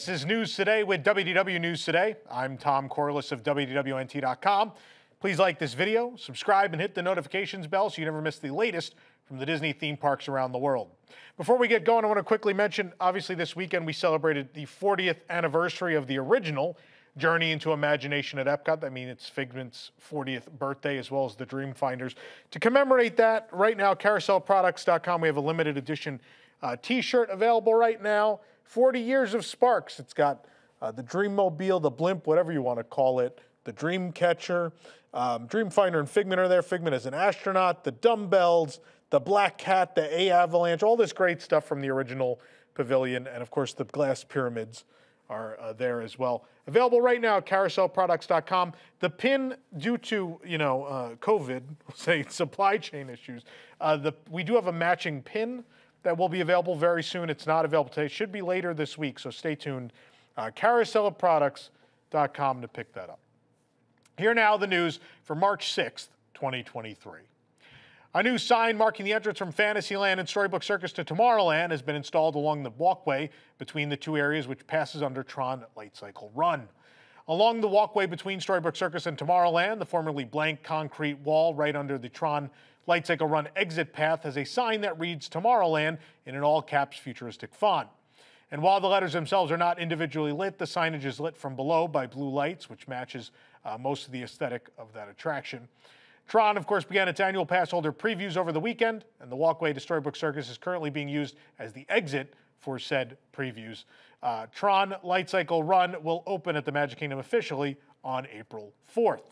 This is News Today with WDW News Today. I'm Tom Corliss of WDWNT.com. Please like this video, subscribe, and hit the notifications bell so you never miss the latest from the Disney theme parks around the world. Before we get going, I want to quickly mention, obviously this weekend we celebrated the 40th anniversary of the original Journey into Imagination at Epcot. I mean, it's Figment's 40th birthday as well as the Dreamfinders. To commemorate that, right now, carouselproducts.com, we have a limited edition t-shirt available right now. 40 years of Sparks. It's got the Dreammobile, the blimp, whatever you want to call it, the Dreamcatcher. Dreamfinder and Figment are there. Figment as an astronaut, the dumbbells, the black cat, the A-Avalanche, all this great stuff from the original pavilion. And of course, the glass pyramids are there as well. Available right now at carouselproducts.com. The pin, due to, COVID, we'll say supply chain issues, we do have a matching pin that will be available very soon. It's not available today. It should be later this week, so stay tuned. Carouselproducts.com to pick that up. Here now the news for March 6th, 2023. A new sign marking the entrance from Fantasyland and Storybook Circus to Tomorrowland has been installed along the walkway between the two areas, which passes under TRON Lightcycle Run. Along the walkway between Storybook Circus and Tomorrowland, the formerly blank concrete wall right under the TRON Lightcycle Run exit path has a sign that reads Tomorrowland in an all-caps futuristic font. And while the letters themselves are not individually lit, the signage is lit from below by blue lights, which matches most of the aesthetic of that attraction. TRON, of course, began its annual pass holder previews over the weekend, and the walkway to Storybook Circus is currently being used as the exit for said previews. TRON Lightcycle Run will open at the Magic Kingdom officially on April 4th.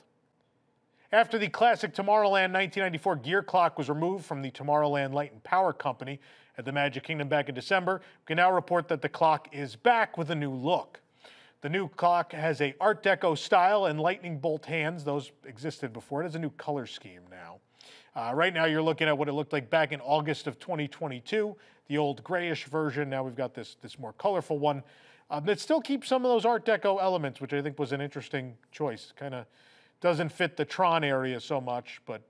After the classic Tomorrowland 1994 gear clock was removed from the Tomorrowland Light and Power Company at the Magic Kingdom back in December, we can now report that the clock is back with a new look. The new clock has a Art Deco style and lightning bolt hands. Those existed before. It has a new color scheme now. Right now you're looking at what it looked like back in August of 2022, the old grayish version. Now we've got this more colorful one that still keeps some of those Art Deco elements, which I think was an interesting choice. Kind of doesn't fit the TRON area so much, but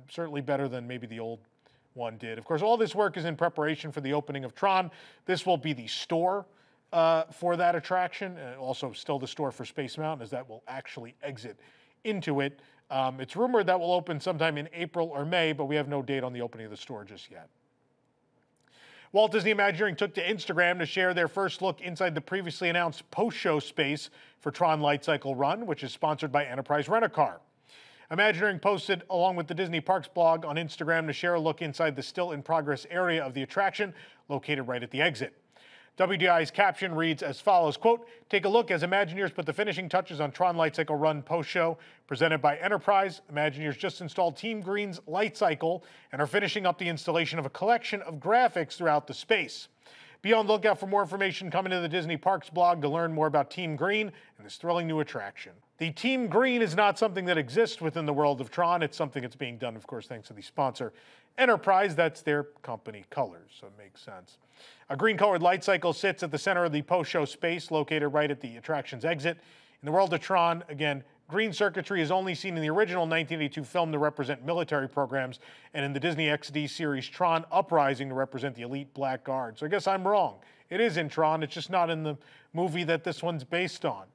certainly better than maybe the old one did. Of course, all this work is in preparation for the opening of TRON. This will be the store for that attraction, and also still the store for Space Mountain, as that will actually exit into it. It's rumored that will open sometime in April or May, but we have no date on the opening of the store just yet. Walt Disney Imagineering took to Instagram to share their first look inside the previously announced post-show space for TRON Lightcycle Run, which is sponsored by Enterprise Rent-A-Car. Imagineering posted, along with the Disney Parks blog, on Instagram to share a look inside the still-in-progress area of the attraction, located right at the exit. WDI's caption reads as follows, quote, "Take a look as Imagineers put the finishing touches on TRON Lightcycle Run post-show. Presented by Enterprise, Imagineers just installed Team Green's Lightcycle and are finishing up the installation of a collection of graphics throughout the space. Be on the lookout for more information coming to the Disney Parks blog to learn more about Team Green and this thrilling new attraction." The Team Green is not something that exists within the world of TRON. It's something that's being done, of course, thanks to the sponsor, Enterprise. That's their company colors, so it makes sense. A green-colored light cycle sits at the center of the post-show space, located right at the attraction's exit. In the world of TRON, again, green circuitry is only seen in the original 1982 film to represent military programs, and in the Disney XD series TRON Uprising to represent the elite Black Guard. So I guess I'm wrong. It is in TRON, it's just not in the movie that this one's based on.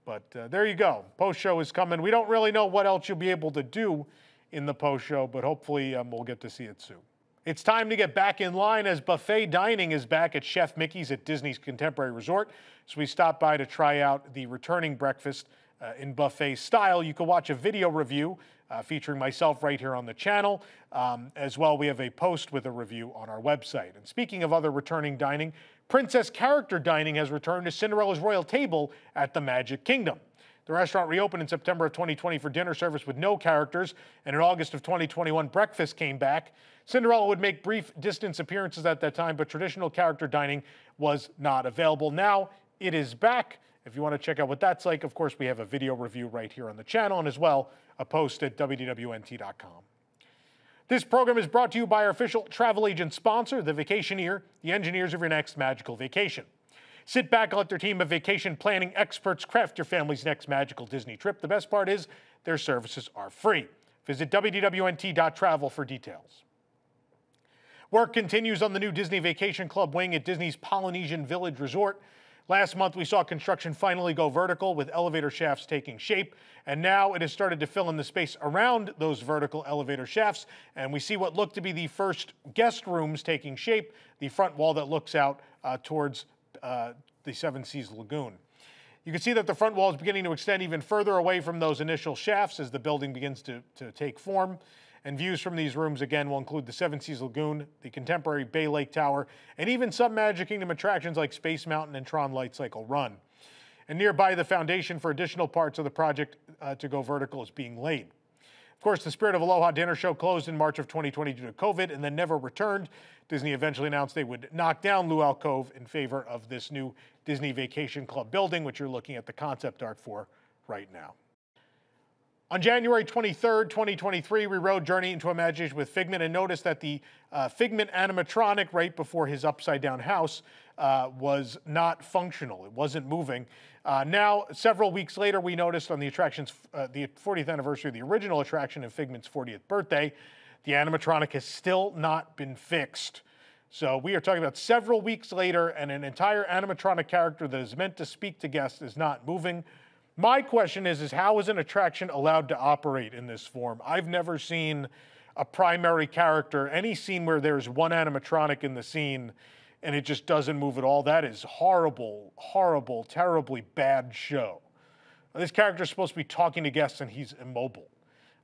But there you go. Post-show is coming. We don't really know what else you'll be able to do in the post-show, but hopefully we'll get to see it soon. It's time to get back in line as buffet dining is back at Chef Mickey's at Disney's Contemporary Resort. So we stopped by to try out the returning breakfast in buffet style. You can watch a video review featuring myself right here on the channel. As well, we have a post with a review on our website. And speaking of other returning dining, Princess Character Dining has returned to Cinderella's Royal Table at the Magic Kingdom. The restaurant reopened in September of 2020 for dinner service with no characters, and in August of 2021, breakfast came back. Cinderella would make brief distance appearances at that time, but traditional character dining was not available. Now it is back. If you want to check out what that's like, of course, we have a video review right here on the channel, and as well, a post at WDWNT.com. This program is brought to you by our official travel agent sponsor, The Vacationeer, the engineers of your next magical vacation. Sit back and let their team of vacation planning experts craft your family's next magical Disney trip. The best part is their services are free. Visit WDWNT.travel for details. Work continues on the new Disney Vacation Club wing at Disney's Polynesian Village Resort. Last month, we saw construction finally go vertical with elevator shafts taking shape, and now it has started to fill in the space around those vertical elevator shafts, and we see what looked to be the first guest rooms taking shape, the front wall that looks out towards the Seven Seas Lagoon. You can see that the front wall is beginning to extend even further away from those initial shafts as the building begins to take form. And views from these rooms, again, will include the Seven Seas Lagoon, the contemporary Bay Lake Tower, and even some Magic Kingdom attractions like Space Mountain and TRON Lightcycle Run. And nearby, the foundation for additional parts of the project to go vertical is being laid. Of course, the Spirit of Aloha dinner show closed in March of 2020 due to COVID and then never returned. Disney eventually announced they would knock down Luau Cove in favor of this new Disney Vacation Club building, which you're looking at the concept art for right now. On January 23rd, 2023, we rode Journey into Imagination with Figment and noticed that the Figment animatronic right before his upside-down house was not functional. It wasn't moving. Now, several weeks later, we noticed on the attraction's the 40th anniversary of the original attraction and Figment's 40th birthday, the animatronic has still not been fixed. So we are talking about several weeks later, and an entire animatronic character that is meant to speak to guests is not moving. My question is how is an attraction allowed to operate in this form? I've never seen a primary character, any scene where there's one animatronic in the scene and it just doesn't move at all. That is horrible, horrible, terribly bad show. This character is supposed to be talking to guests and he's immobile.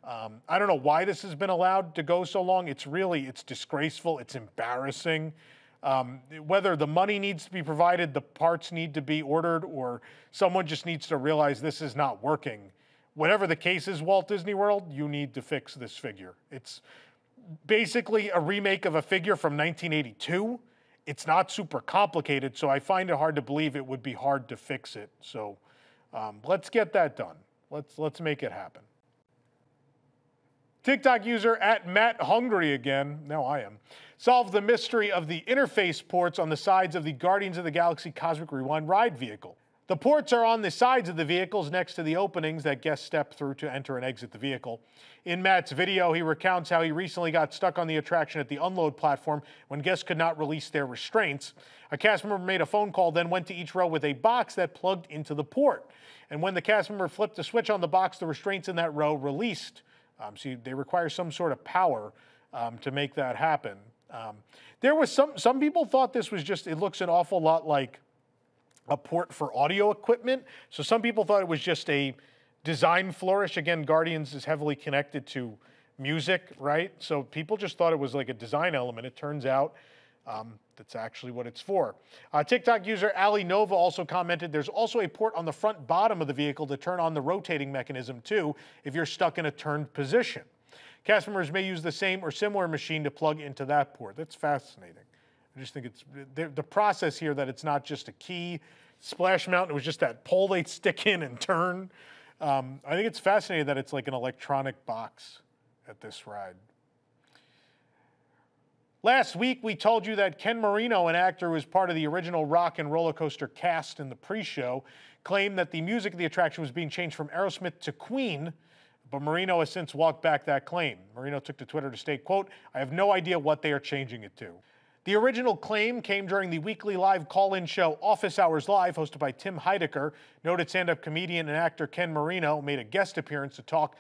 I don't know why this has been allowed to go so long. It's disgraceful, it's embarrassing. Whether the money needs to be provided, the parts need to be ordered, or someone just needs to realize this is not working. Whatever the case is, Walt Disney World, you need to fix this figure. It's basically a remake of a figure from 1982. It's not super complicated, so I find it hard to believe it would be hard to fix it. So let's get that done. Let's make it happen. TikTok user @MattHungry again, now I am, solved the mystery of the interface ports on the sides of the Guardians of the Galaxy Cosmic Rewind ride vehicle. The ports are on the sides of the vehicles next to the openings that guests step through to enter and exit the vehicle. In Matt's video, he recounts how he recently got stuck on the attraction at the unload platform when guests could not release their restraints. A cast member made a phone call, then went to each row with a box that plugged into the port. And when the cast member flipped the switch on the box, the restraints in that row released. So they require some sort of power to make that happen. There was some people thought this was just, it looks an awful lot like a port for audio equipment. So some people thought it was just a design flourish. Again, Guardians is heavily connected to music, right? So people just thought it was like a design element. It turns out that's actually what it's for. TikTok user Ali Nova also commented, there's also a port on the front bottom of the vehicle to turn on the rotating mechanism too if you're stuck in a turned position. Cast members may use the same or similar machine to plug into that port. That's fascinating. I just think it's the process here that it's not just a key. Splash Mountain, it was just that pole they'd stick in and turn. I think it's fascinating that it's like an electronic box at this ride. Last week, we told you that Ken Marino, an actor who was part of the original Rock and Roller Coaster cast in the pre-show, claimed that the music of the attraction was being changed from Aerosmith to Queen, but Marino has since walked back that claim. Marino took to Twitter to state, quote, "I have no idea what they are changing it to." The original claim came during the weekly live call-in show Office Hours Live, hosted by Tim Heidecker. Noted stand-up comedian and actor Ken Marino made a guest appearance to talk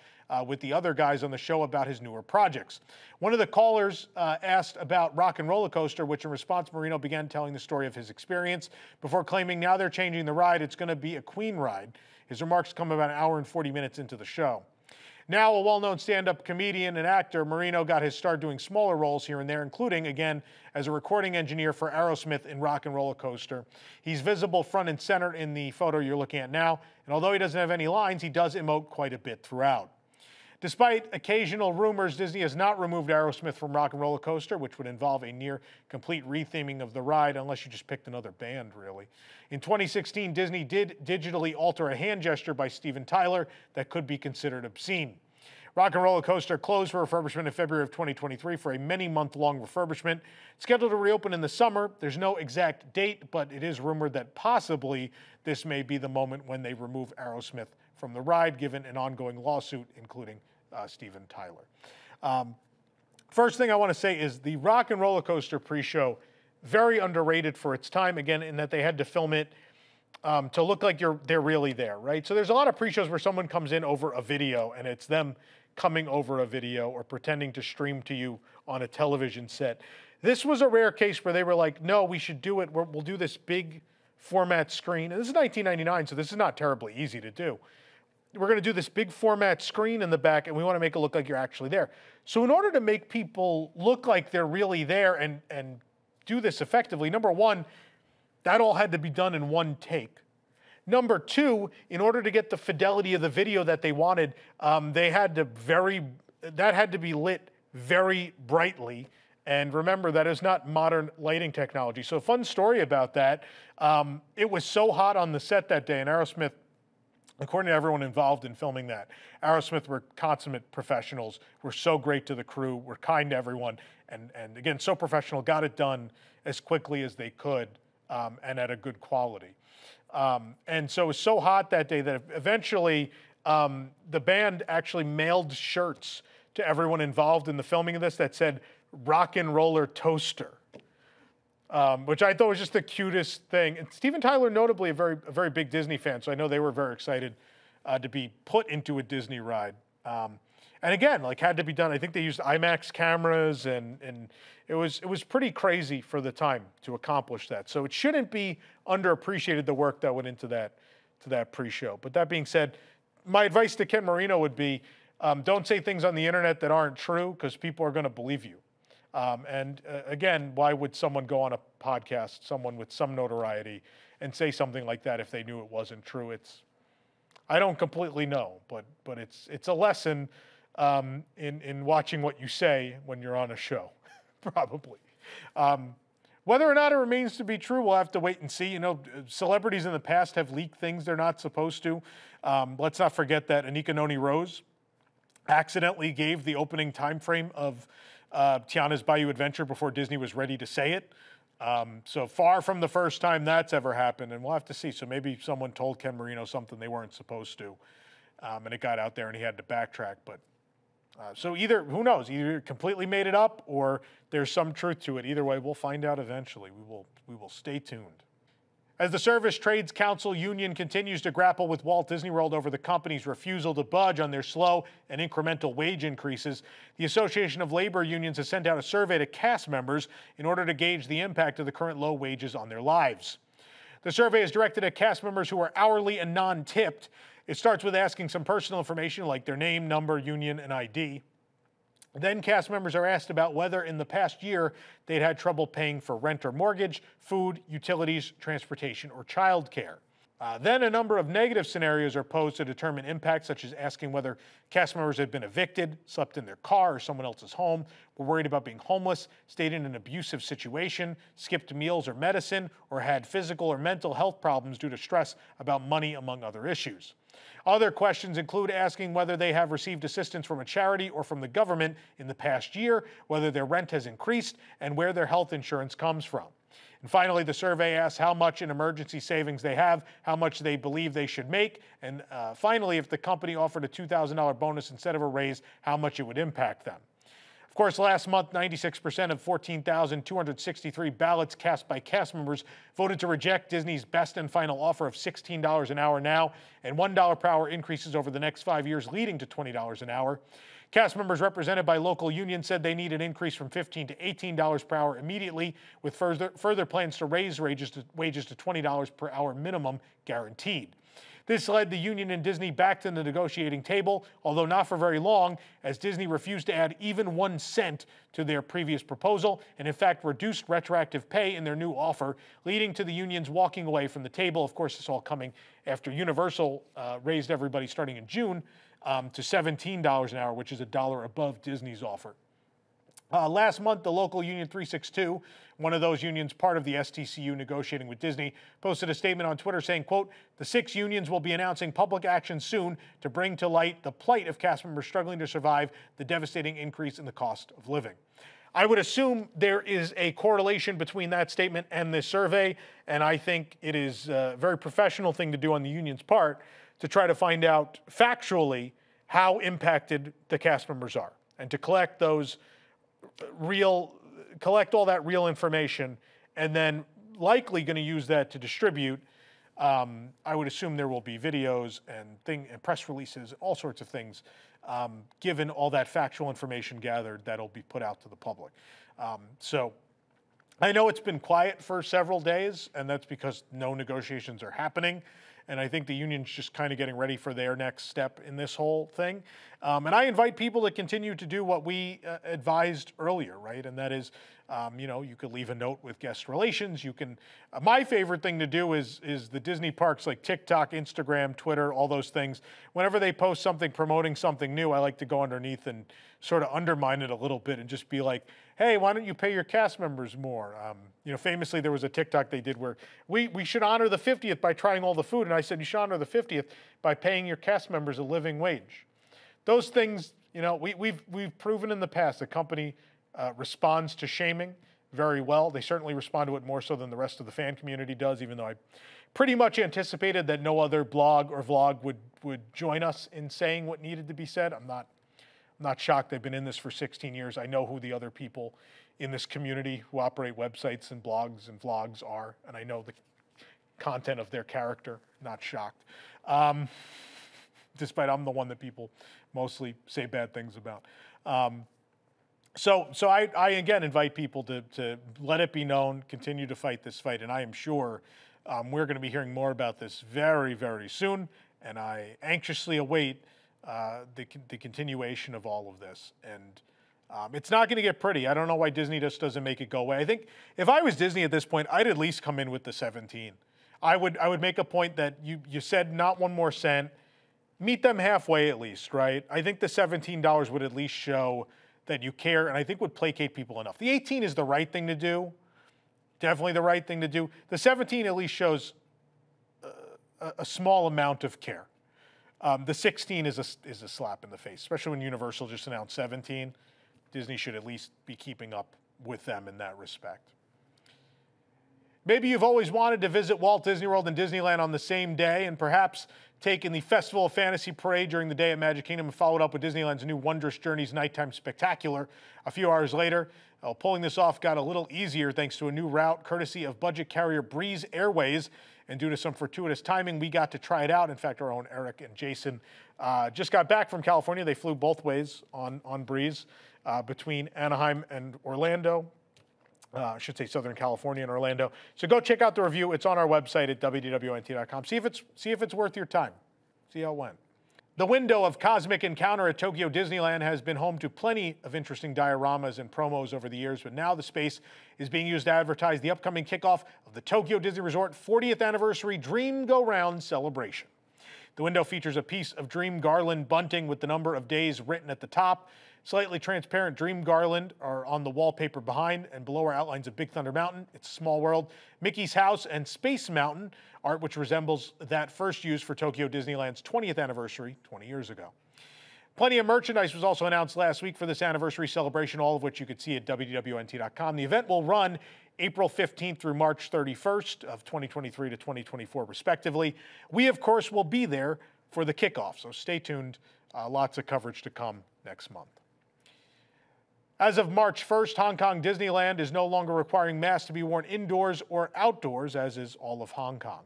with the other guys on the show about his newer projects. One of the callers asked about Rock and Roller Coaster, which in response, Marino began telling the story of his experience before claiming now they're changing the ride. It's going to be a Queen ride. His remarks come about an hour and 40 minutes into the show. Now a well-known stand-up comedian and actor, Marino got his start doing smaller roles here and there, including, again, as a recording engineer for Aerosmith in Rock and Roller Coaster. He's visible front and center in the photo you're looking at now, and although he doesn't have any lines, he does emote quite a bit throughout. Despite occasional rumors, Disney has not removed Aerosmith from Rock and Roller Coaster, which would involve a near-complete retheming of the ride, unless you just picked another band, really. In 2016, Disney did digitally alter a hand gesture by Steven Tyler that could be considered obscene. Rock and Roller Coaster closed for refurbishment in February of 2023 for a many-month-long refurbishment. Scheduled to reopen in the summer. There's no exact date, but it is rumored that possibly this may be the moment when they remove Aerosmith from the ride, given an ongoing lawsuit, including Steven Tyler. First thing I want to say is the Rock and Roller Coaster pre-show, very underrated for its time, again, in that they had to film it to look like they're really there, right? So there's a lot of pre-shows where someone comes in over a video and it's them coming over a video or pretending to stream to you on a television set. This was a rare case where they were like, no, we should do it. We'll do this big format screen. And this is 1999, so this is not terribly easy to do. We're going to do this big format screen in the back, and we want to make it look like you're actually there. So in order to make people look like they're really there and do this effectively, number one, that all had to be done in one take. Number two, in order to get the fidelity of the video that they wanted, that had to be lit very brightly. And remember, that is not modern lighting technology. So a fun story about that, it was so hot on the set that day, and Aerosmith, according to everyone involved in filming that, Aerosmith were consummate professionals, were so great to the crew, were kind to everyone, and again, so professional, got it done as quickly as they could, and at a good quality. And so it was so hot that day that eventually the band actually mailed shirts to everyone involved in the filming of this that said, "Rock and Roller Toaster," which I thought was just the cutest thing. And Steven Tyler, notably a very big Disney fan, so I know they were very excited to be put into a Disney ride. And again, like, had to be done. I think they used IMAX cameras, and it was pretty crazy for the time to accomplish that. So it shouldn't be underappreciated, the work that went into that pre-show. But that being said, my advice to Ken Marino would be, don't say things on the internet that aren't true, because people are going to believe you. Again, why would someone go on a podcast, someone with some notoriety, and say something like that if they knew it wasn't true? I don't completely know, but it's a lesson in watching what you say when you're on a show, probably. Whether or not it remains to be true, we'll have to wait and see. You know, celebrities in the past have leaked things they're not supposed to. Let's not forget that Anika Noni Rose accidentally gave the opening time frame of Tiana's Bayou Adventure before Disney was ready to say it. So far from the first time that's ever happened, and we'll have to see. So maybe someone told Ken Marino something they weren't supposed to, and it got out there and he had to backtrack. But so either, who knows, either completely made it up or there's some truth to it. Either way, we'll find out eventually. We will stay tuned. As the Service Trades Council union continues to grapple with Walt Disney World over the company's refusal to budge on their slow and incremental wage increases, the Association of Labor Unions has sent out a survey to cast members in order to gauge the impact of the current low wages on their lives. The survey is directed at cast members who are hourly and non-tipped. It starts with asking some personal information like their name, number, union, and ID. Then cast members are asked about whether in the past year they'd had trouble paying for rent or mortgage, food, utilities, transportation, or childcare. Then a number of negative scenarios are posed to determine impact, such as asking whether cast members had been evicted, slept in their car or someone else's home, were worried about being homeless, stayed in an abusive situation, skipped meals or medicine, or had physical or mental health problems due to stress about money, among other issues. Other questions include asking whether they have received assistance from a charity or from the government in the past year, whether their rent has increased, and where their health insurance comes from. And finally, the survey asks how much in emergency savings they have, how much they believe they should make, and finally, if the company offered a $2,000 bonus instead of a raise, how much it would impact them. Of course, last month, 96% of 14,263 ballots cast by cast members voted to reject Disney's best and final offer of $16 an hour now and $1 per hour increases over the next 5 years, leading to $20 an hour. Cast members represented by local unions said they need an increase from $15 to $18 per hour immediately, with further plans to raise wages to $20 per hour minimum guaranteed. This led the union and Disney back to the negotiating table, although not for very long, as Disney refused to add even 1 cent to their previous proposal, and in fact reduced retroactive pay in their new offer, leading to the unions walking away from the table. Of course, this all coming after Universal raised everybody starting in June to $17 an hour, which is $1 above Disney's offer. Last month, the local union 362, one of those unions part of the STCU negotiating with Disney, posted a statement on Twitter saying, quote, "The 6 unions will be announcing public action soon to bring to light the plight of cast members struggling to survive the devastating increase in the cost of living." I would assume there is a correlation between that statement and this survey, and I think it is a very professional thing to do on the union's part to try to find out factually how impacted the cast members are and to collect all that real information, and then likely going to use that to distribute I would assume there will be videos and press releases, all sorts of things, given all that factual information gathered that'll be put out to the public. So I know it's been quiet for several days, and that's because no negotiations are happening. And I think the union's just kind of getting ready for their next step in this whole thing. And I invite people to continue to do what we advised earlier, right? And that is, you know, you could leave a note with guest relations. You can, my favorite thing to do is the Disney parks like TikTok, Instagram, Twitter, all those things. Whenever they post something promoting something new, I like to go underneath and sort of undermine it a little bit and just be like, hey, why don't you pay your cast members more? You know, famously, there was a TikTok they did where we should honor the 50th by trying all the food. And I said, you should honor the 50th by paying your cast members a living wage. Those things, you know, we've proven in the past the company responds to shaming very well. They certainly respond to it more so than the rest of the fan community does, even though I pretty much anticipated that no other blog or vlog would join us in saying what needed to be said. I'm not shocked. They've been in this for 16 years. I know who the other people in this community who operate websites and blogs and vlogs are, and I know the content of their character. Not shocked. Despite I'm the one that people mostly say bad things about. So I again invite people to let it be known, continue to fight this fight, and I am sure we're going to be hearing more about this very, very soon, and I anxiously await the continuation of all of this. And it's not going to get pretty. I don't know why Disney just doesn't make it go away. I think if I was Disney at this point, I'd at least come in with the 17. I would make a point that you said not one more cent. Meet them halfway at least, right? I think the $17 would at least show that you care, and I think would placate people enough. The 18 is the right thing to do. Definitely the right thing to do. The 17 at least shows a small amount of care. The 16 is a slap in the face, especially when Universal just announced 17. Disney should at least be keeping up with them in that respect. Maybe you've always wanted to visit Walt Disney World and Disneyland on the same day, and perhaps taken the Festival of Fantasy parade during the day at Magic Kingdom and followed up with Disneyland's new Wondrous Journeys Nighttime Spectacular a few hours later. Pulling this off got a little easier thanks to a new route courtesy of budget carrier Breeze Airways, and due to some fortuitous timing, we got to try it out. In fact, our own Eric and Jason just got back from California. They flew both ways on Breeze between Anaheim and Orlando. I should say Southern California and Orlando. So go check out the review. It's on our website at WDWNT.com. See if it's worth your time. See how it went. The window of cosmic encounter at Tokyo Disneyland has been home to plenty of interesting dioramas and promos over the years, but now the space is being used to advertise the upcoming kickoff of the Tokyo Disney Resort 40th Anniversary Dream Go Round celebration. The window features a piece of Dream Garland bunting with the number of days written at the top. Slightly transparent Dream Garland are on the wallpaper behind, and below are outlines of Big Thunder Mountain, It's a Small World, Mickey's House, and Space Mountain, art which resembles that first used for Tokyo Disneyland's 20th anniversary 20 years ago. Plenty of merchandise was also announced last week for this anniversary celebration, all of which you could see at WDWNT.com. The event will run April 15th through March 31st of 2023 to 2024, respectively. We, of course, will be there for the kickoff, so stay tuned. Lots of coverage to come next month. As of March 1st, Hong Kong Disneyland is no longer requiring masks to be worn indoors or outdoors, as is all of Hong Kong.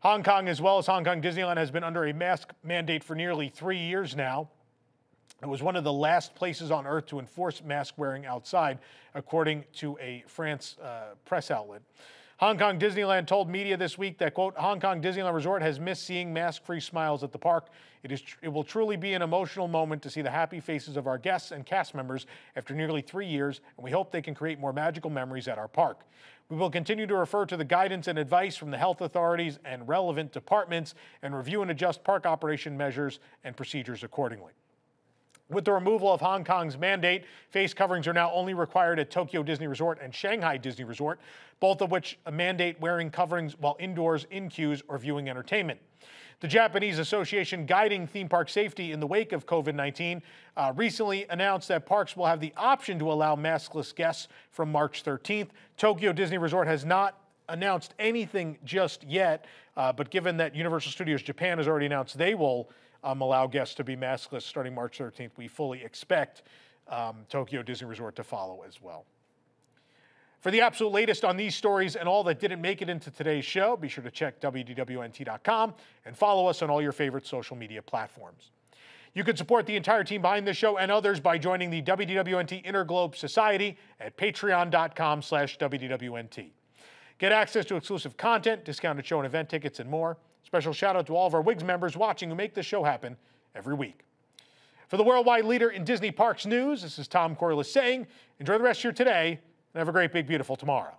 Hong Kong, as well as Hong Kong Disneyland, has been under a mask mandate for nearly 3 years now. It was one of the last places on Earth to enforce mask wearing outside, according to a France press outlet. Hong Kong Disneyland told media this week that, quote, Hong Kong Disneyland Resort has missed seeing mask-free smiles at the park. It will truly be an emotional moment to see the happy faces of our guests and cast members after nearly 3 years, and we hope they can create more magical memories at our park. We will continue to refer to the guidance and advice from the health authorities and relevant departments and review and adjust park operation measures and procedures accordingly. With the removal of Hong Kong's mandate, face coverings are now only required at Tokyo Disney Resort and Shanghai Disney Resort, both of which mandate wearing coverings while indoors, in queues, or viewing entertainment. The Japanese Association guiding theme park safety in the wake of COVID-19 recently announced that parks will have the option to allow maskless guests from March 13th. Tokyo Disney Resort has not announced anything just yet, but given that Universal Studios Japan has already announced they will allow guests to be maskless starting March 13th, we fully expect Tokyo Disney Resort to follow as well. For the absolute latest on these stories and all that didn't make it into today's show, be sure to check WDWNT.com and follow us on all your favorite social media platforms. You can support the entire team behind this show and others by joining the WDWNT Interglobe Society at patreon.com/WDWNT. Get access to exclusive content, discounted show and event tickets, and more. Special shout out to all of our WIGS members watching who make this show happen every week. For the worldwide leader in Disney Parks news, this is Tom Corliss saying, enjoy the rest of your today and have a great, big, beautiful tomorrow.